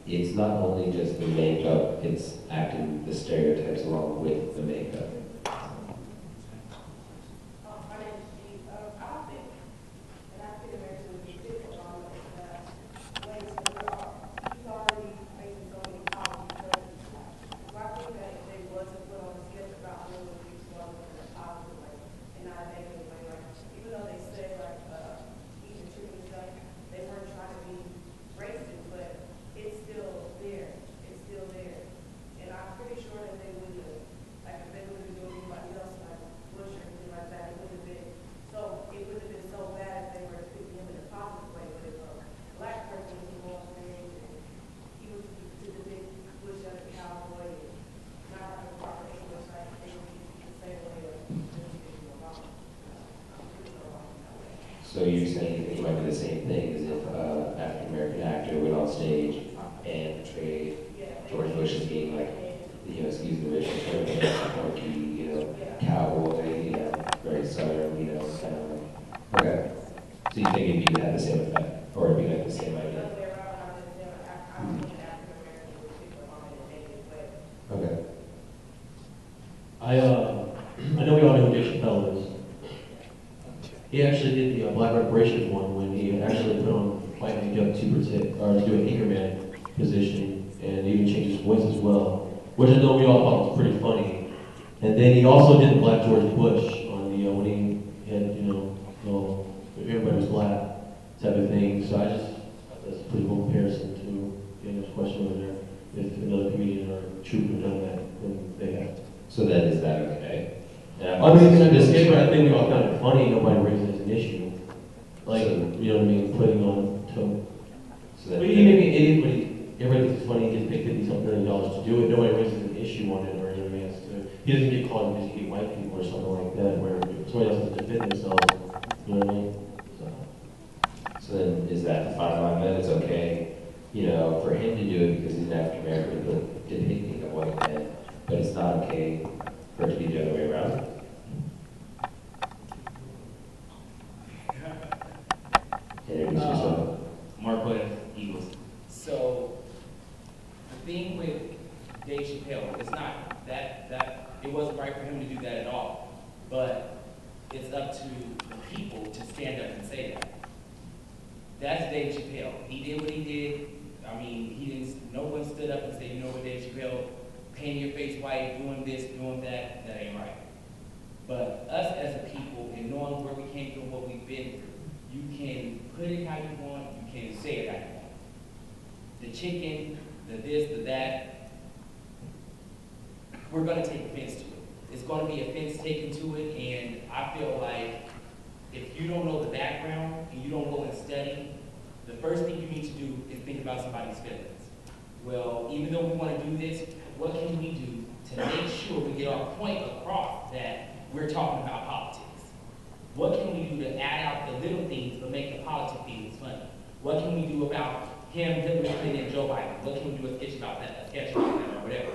it's not only just the makeup, it's acting the stereotypes along with the makeup. So you're saying it might be the same thing as if an African-American actor went on stage and portrayed George Bush as being like, excuse the racial term, quirky, cowboy, very southern, kind of like, okay. So you think it'd have the same effect, or it'd be like the same idea? Okay. I know we all know who Dave Chappelle is. He actually did the Black Reparations one when he actually put on white makeup to protect, or to do an anchorman position, and even changed his voice as well, which I know we all thought was pretty funny. And then he also did the Black George Bush on the when he had, everybody was black type of thing. So that's a pretty cool comparison to the question over there. If another comedian or troupe had done that, then they have. So then is that okay? I mean, I think we all found it funny. Nobody raised it as an issue. Like, you know what I mean? Putting on to. So that He may be an idiot, but everybody thinks it's funny. He gets paid $50-something million to do it. Nobody raises an issue on it, or you know what I mean? He doesn't get caught because he hate white people or something like that, where somebody else has to defend themselves. You know what I mean? So then, is that the final line that it's okay, for him to do it because he's an African American depicting a white man, but it's not okay for it to be the other way around? Introduce yourself. Mark Williams, Eagles. So, the thing with Dave Chappelle, it's not that it wasn't right for him to do that at all, but it's up to the people to stand up and say that. That's Dave Chappelle. He did what he did. I mean, no one stood up and said, you know what, Dave Chappelle, painting your face white, doing this, doing that ain't right. But us as a people, and knowing where we came from, what we've been through, you can put it how you want, you can say it how you want. The chicken, the this, the that, we're gonna take offense to it. It's gonna be offense taken to it, and I feel like if you don't know the background and you don't go and study, the first thing you need to do is think about somebody's feelings. Well, even though we want to do this, what can we do to make sure we get our point across that we're talking about politics? What can we do to add out the little things but make the politic things funny? What can we do about him, Hillary Clinton, and Joe Biden? What can we do a sketch about that, or whatever?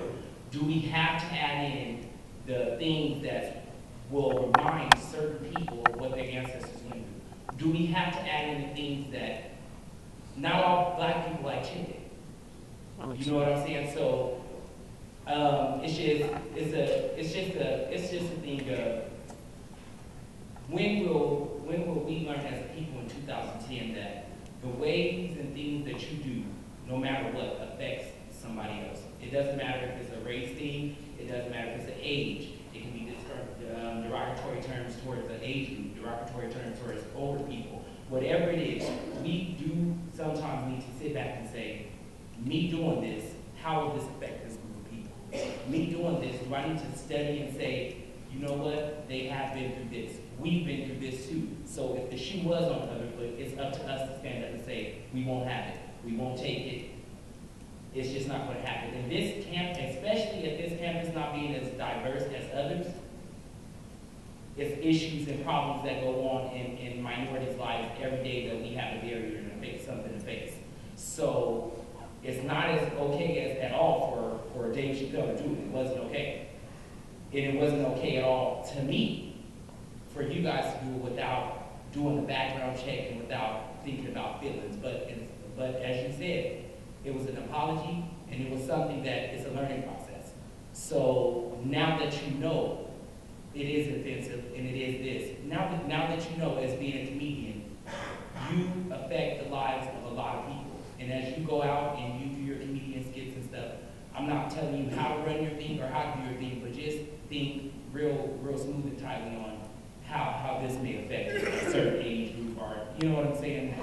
Do we have to add in the things that will remind certain people of what their ancestors went through? Do we have to add in the things that not all black people like chicken? You know what I'm saying? So it's just a thing of when will we learn as a people in 2010 that the ways and things that you do, no matter what, affects somebody else. It doesn't matter if it's a race thing, it doesn't matter if it's an age. It can be derogatory terms towards the age group, derogatory terms towards older people. Whatever it is, we do sometimes need to sit back and say, me doing this, how will this affect this group of people? Me doing this, do I need to study and say, you know what, they have been through this. We've been through this too. So if the shoe was on the other foot, it's up to us to stand up and say, we won't have it, we won't take it. It's just not going to happen. And this camp, especially if this camp is not being as diverse as others, it's issues and problems that go on in minorities' lives every day that we have a barrier and face something to face. So it's not as okay as at all for Dave Chappelle to do it. It wasn't okay. And it wasn't okay at all to me for you guys to do it without doing the background check and without thinking about feelings. But as you said, It was an apology, and it was something that is a learning process. So now that you know it is offensive and it is this, now that you know as being a comedian, you affect the lives of a lot of people. And as you go out and you do your comedian skits and stuff, I'm not telling you how to run your thing or how to do your thing, but just think real smooth and tightly on how this may affect a certain age group, or you know what I'm saying?